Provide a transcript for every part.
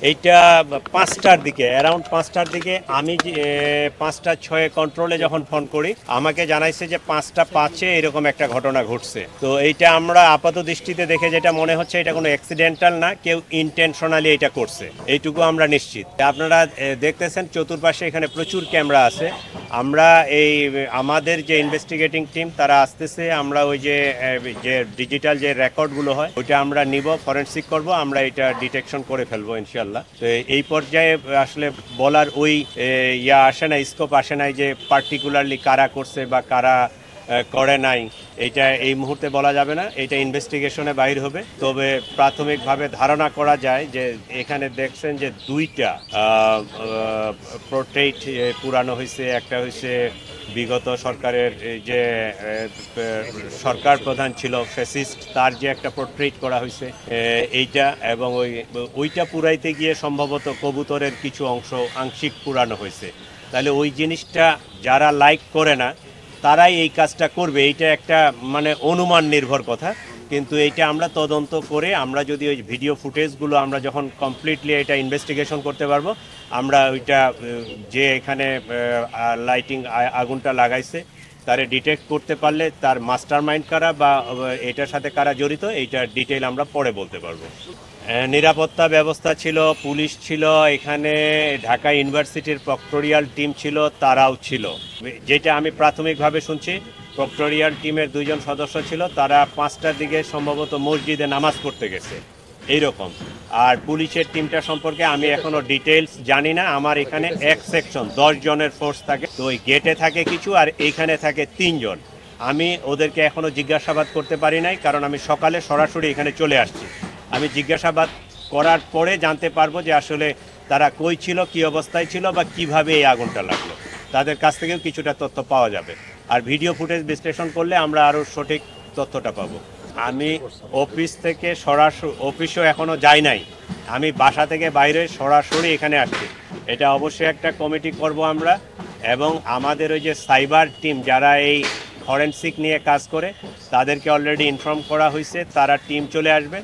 এইটা 5টার দিকে, অ্যারাউন্ড 5টার দিকে আমি 5টা 6 কন্ট্রোলে যখন ফোন করি আমাকে জানাইছে যে 5টা 5-এ এরকম একটা ঘটনা ঘটছে। তো এইটা আমরা আপাত দৃষ্টিতে দেখে যেটা মনে হচ্ছে এটা কোনো অ্যাক্সিডেন্টাল না, কেউ ইন্টেনশনালি এটা করছে, এইটুকু আমরা নিশ্চিত। আপনারা দেখতেছেন চতুর্পাশে এখানে প্রচুর ক্যামেরা আছে। আমরা এই আমাদের যে ইনভেস্টিগেটিং টিম তারা আসতেছে, আমরা ওই যে ডিজিটাল যে রেকর্ডগুলো হয় ওইটা আমরা নিব, ফরেনসিক করব, আমরা এটা ডিটেকশন করে ফেলবো ইনশাল্লাহ। তো এই পর্যায়ে আসলে বলার ওই আসে না, স্কোপ আসে নাই যে পার্টিকুলারলি কারা করছে বা কারা করে নাই, এটা এই মুহূর্তে বলা যাবে না, এটা ইনভেস্টিগেশনে বাইর হবে। তবে প্রাথমিকভাবে ধারণা করা যায় যে এখানে দেখছেন যে 2টা পোর্ট্রেট পুরানো হয়েছে। একটা হয়েছে বিগত সরকারের যে সরকার প্রধান ছিল ফ্যাসিস্ট, তার যে একটা পোর্ট্রেট করা হয়েছে এইটা, এবং ওইটা পুরাইতে গিয়ে সম্ভবত কবুতরের কিছু অংশ আংশিক পুরানো হয়েছে। তাহলে ওই জিনিসটা যারা লাইক করে না তারাই এই কাজটা করবে, এইটা একটা মানে অনুমান নির্ভর কথা। কিন্তু এইটা আমরা তদন্ত করে আমরা যদি ওই ভিডিও ফুটেজগুলো আমরা যখন কমপ্লিটলি এটা ইনভেস্টিগেশন করতে পারবো, আমরা ওইটা যে এখানে লাইটিং আগুনটা লাগাইছে তারে ডিটেক্ট করতে পারলে তার মাস্টার মাইন্ড কারা বা এটার সাথে কারা জড়িত এইটার ডিটেইল আমরা পরে বলতে পারবো। নিরাপত্তা ব্যবস্থা ছিল, পুলিশ ছিল এখানে, ঢাকা ইউনিভার্সিটির প্রক্টোরিয়াল টিম ছিল, তারাও ছিল। যেটা আমি প্রাথমিকভাবে শুনছি প্রক্টোরিয়াল টিমের 2জন সদস্য ছিল, তারা 5টার দিকে সম্ভবত মসজিদে নামাজ পড়তে গেছে এইরকম। আর পুলিশের টিমটা সম্পর্কে আমি এখনো ডিটেলস জানি না। আমার এখানে এক সেকশন 10 জনের ফোর্স থাকে, তো ওই গেটে থাকে কিছু আর এইখানে থাকে 3জন। আমি ওদেরকে এখনো জিজ্ঞাসাবাদ করতে পারি নাই, কারণ আমি সকালে সরাসরি এখানে চলে আসছি। আমি জিজ্ঞাসাবাদ করার পরে জানতে পারবো যে আসলে তারা কই ছিল, কি অবস্থায় ছিল বা কিভাবে এই আগুনটা লাগলো। তাদের কাছ থেকেও কিছুটা তথ্য পাওয়া যাবে। আর ভিডিও ফুটেজ বিশ্লেষণ করলে আমরা আরও সঠিক তথ্যটা পাবো। আমি অফিস থেকে সরাসরি, অফিসও এখনও যাই নাই, আমি বাসা থেকে বাইরে সরাসরি এখানে আসছি। এটা অবশ্যই একটা কমিটি করব আমরা, এবং আমাদের ওই যে সাইবার টিম যারা এই ফরেনসিক নিয়ে কাজ করে তাদেরকে অলরেডি ইনফর্ম করা হয়েছে, তারা টিম চলে আসবে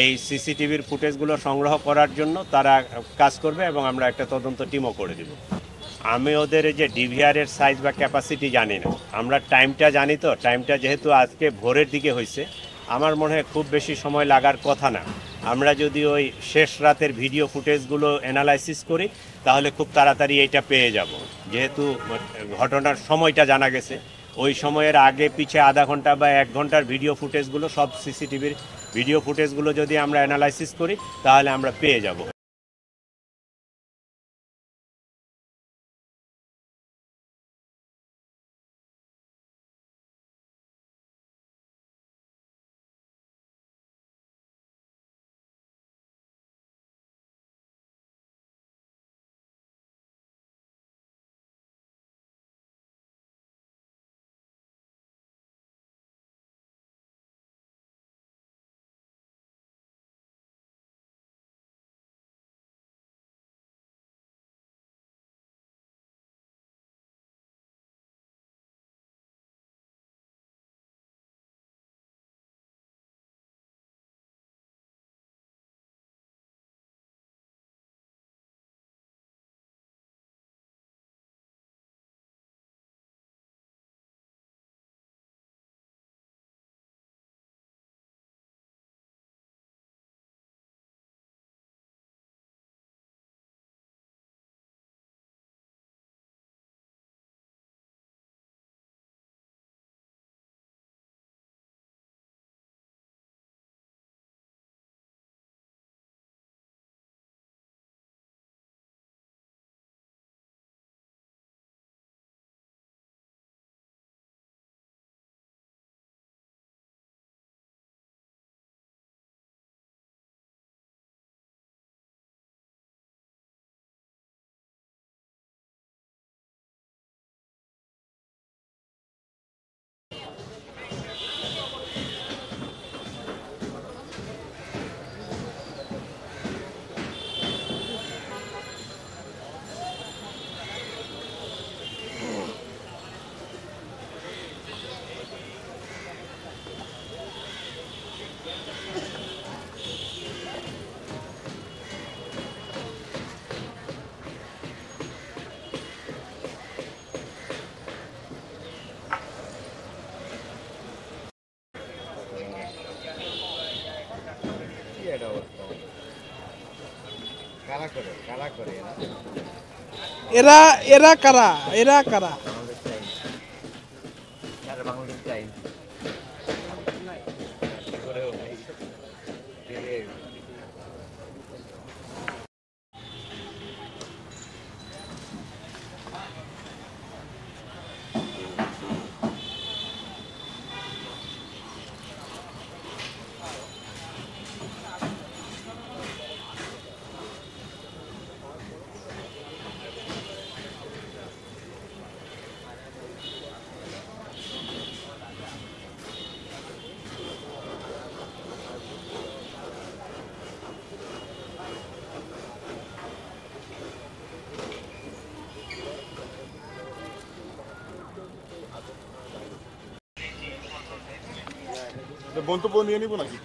এই সিসিটিভির ফুটেজগুলো সংগ্রহ করার জন্য, তারা কাজ করবে এবং আমরা একটা তদন্ত টিমও করে দেব। আমি ওদের এই যে ডিভিআরের সাইজ বা ক্যাপাসিটি জানি না, আমরা টাইমটা জানি। তো টাইমটা যেহেতু আজকে ভোরের দিকে হয়েছে, আমার মনে হয় খুব বেশি সময় লাগার কথা না। আমরা যদি ওই শেষ রাতের ভিডিও ফুটেজগুলো অ্যানালাইসিস করি তাহলে খুব তাড়াতাড়ি এইটা পেয়ে যাব। যেহেতু ঘটনার সময়টা জানা গেছে, ওই সময়ের আগে পিছে আধা ঘন্টা বা 1 ঘন্টার ভিডিও ফুটেজগুলো, সব সিসিটিভির ভিডিও ফুটেজগুলো যদি আমরা অ্যানালাইসিস করি তাহলে আমরা পেয়ে যাব। এরা এরা কারা এরা কারা মন্তব্য নিয়ে নিব নাকি?